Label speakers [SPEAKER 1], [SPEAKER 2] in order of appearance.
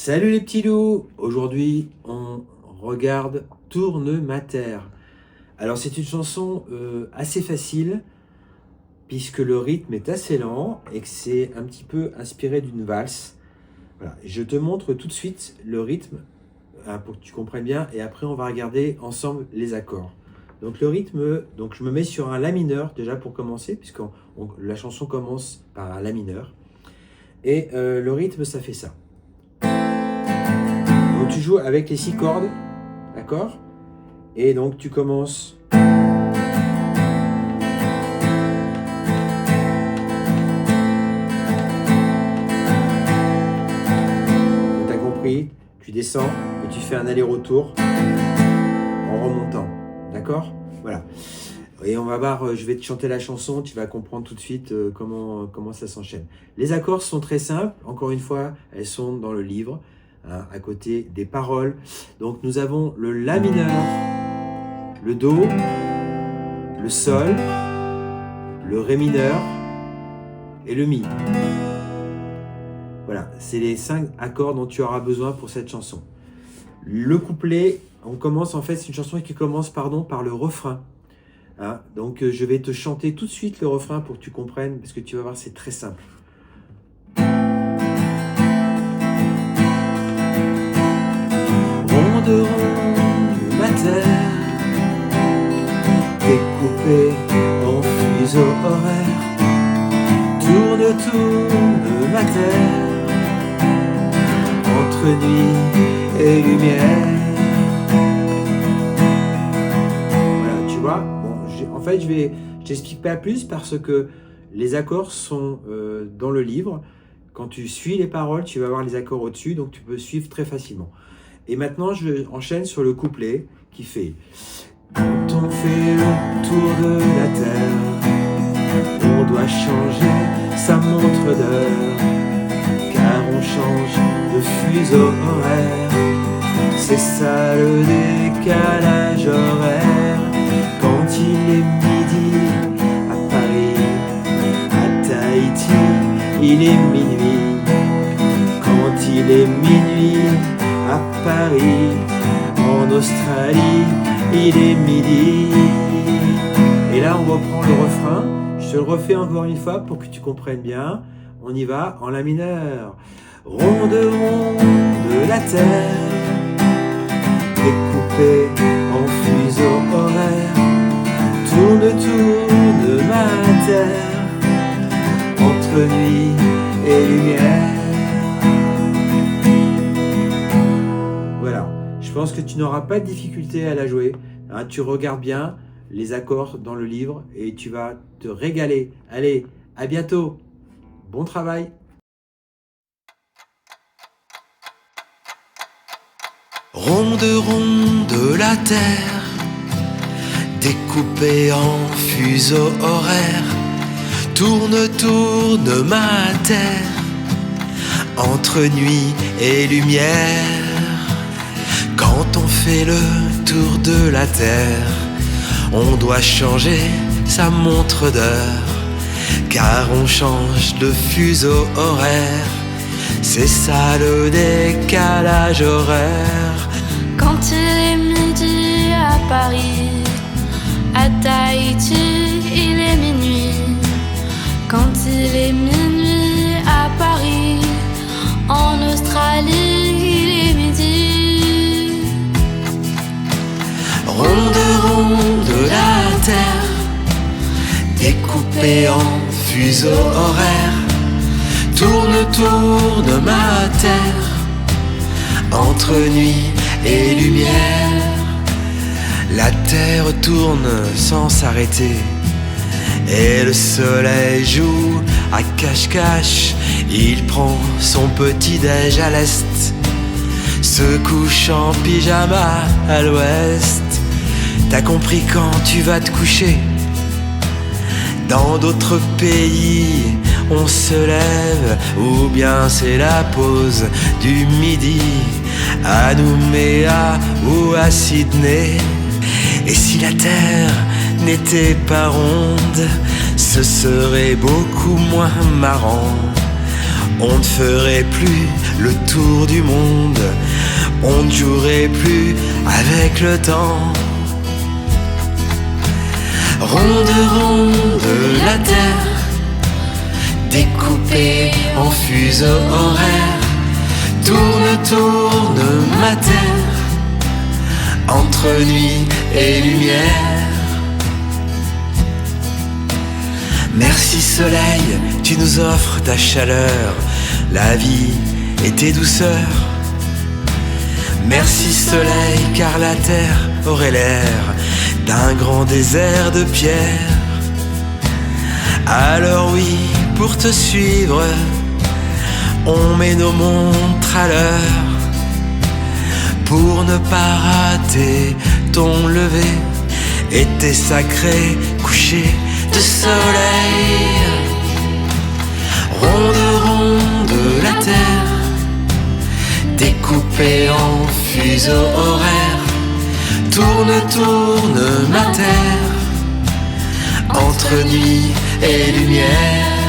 [SPEAKER 1] Salut les petits loups! Aujourd'hui, on regarde Tourne ma terre. Alors, c'est une chanson assez facile, puisque le rythme est assez lent et que c'est un petit peu inspiré d'une valse. Voilà. Je te montre tout de suite le rythme pour que tu comprennes bien, et après, on va regarder ensemble les accords. Donc, le rythme, donc je me mets sur un La mineur déjà pour commencer, puisque la chanson commence par un La mineur. Et le rythme, ça fait ça. Donc tu joues avec les 6 cordes, d'accord? Et donc tu commences. T'as compris? Tu descends et tu fais un aller-retour en remontant, d'accord? Voilà. Et on va voir, je vais te chanter la chanson, tu vas comprendre tout de suite comment ça s'enchaîne. Les accords sont très simples, encore une fois, elles sont dans le livre. À côté des paroles. Donc nous avons le La mineur, le Do, le Sol, le Ré mineur et le Mi. Voilà, c'est les 5 accords dont tu auras besoin pour cette chanson. Le couplet, on commence en fait, c'est une chanson qui commence par le refrain. Donc je vais te chanter tout de suite le refrain pour que tu comprennes, parce que tu vas voir, c'est très simple. De ronde ma terre, découpée en fuseaux horaires, tourne ma terre, entre nuit et lumière. Voilà, tu vois, bon, en fait, je t'explique pas plus parce que les accords sont dans le livre. Quand tu suis les paroles, tu vas voir les accords au-dessus, donc tu peux suivre très facilement. Et maintenant, je enchaîne sur le couplet qui fait « Quand on fait le tour de la terre, on doit changer sa montre d'heure, car on change de fuseau horaire. C'est ça le décalage horaire. Quand il est midi à Paris, à Tahiti, il est minuit. Quand il est minuit à Paris, en Australie, il est midi. » Et là, on reprend le refrain. Je te le refais encore une fois pour que tu comprennes bien. On y va en La mineur. Ronde de la terre, découpée en fuseaux horaires, tourne ma terre, entre nuit et lumière. Je pense que tu n'auras pas de difficulté à la jouer. Tu regardes bien les accords dans le livre et tu vas te régaler. Allez, à bientôt. Bon travail.
[SPEAKER 2] Ronde la terre, découpée en fuseaux horaires, tourne ma terre, entre nuit et lumière. Quand on fait le tour de la terre, on doit changer sa montre d'heure, car on change de fuseau horaire. C'est ça le décalage horaire.
[SPEAKER 3] Quand il est midi à Paris, à Tahiti, il est minuit. Quand il est minuit à Paris, en Australie, il est midi.
[SPEAKER 2] Ronde la terre, découpée en fuseaux horaires, tourne ma terre, entre nuit et lumière. La terre tourne sans s'arrêter, et le soleil joue à cache-cache. Il prend son petit-déj à l'est, se couche en pyjama à l'ouest. T'as compris quand tu vas te coucher? Dans d'autres pays, on se lève, ou bien c'est la pause du midi, à Nouméa ou à Sydney. Et si la terre n'était pas ronde, ce serait beaucoup moins marrant. On ne ferait plus le tour du monde, on ne jouerait plus avec le temps. Ronde, ronde la terre, découpée en fuseaux horaires. Tourne, tourne ma terre, entre nuit et lumière. Merci soleil, tu nous offres ta chaleur, la vie et tes douceurs. Merci soleil, car la terre aurait l'air d'un grand désert de pierre. Alors oui, pour te suivre, on met nos montres à l'heure, pour ne pas rater ton lever et tes sacrés couchers de soleil. Ronde, ronde la terre, découpée en fuseaux horaires. Tourne, tourne ma terre, entre nuit et lumière.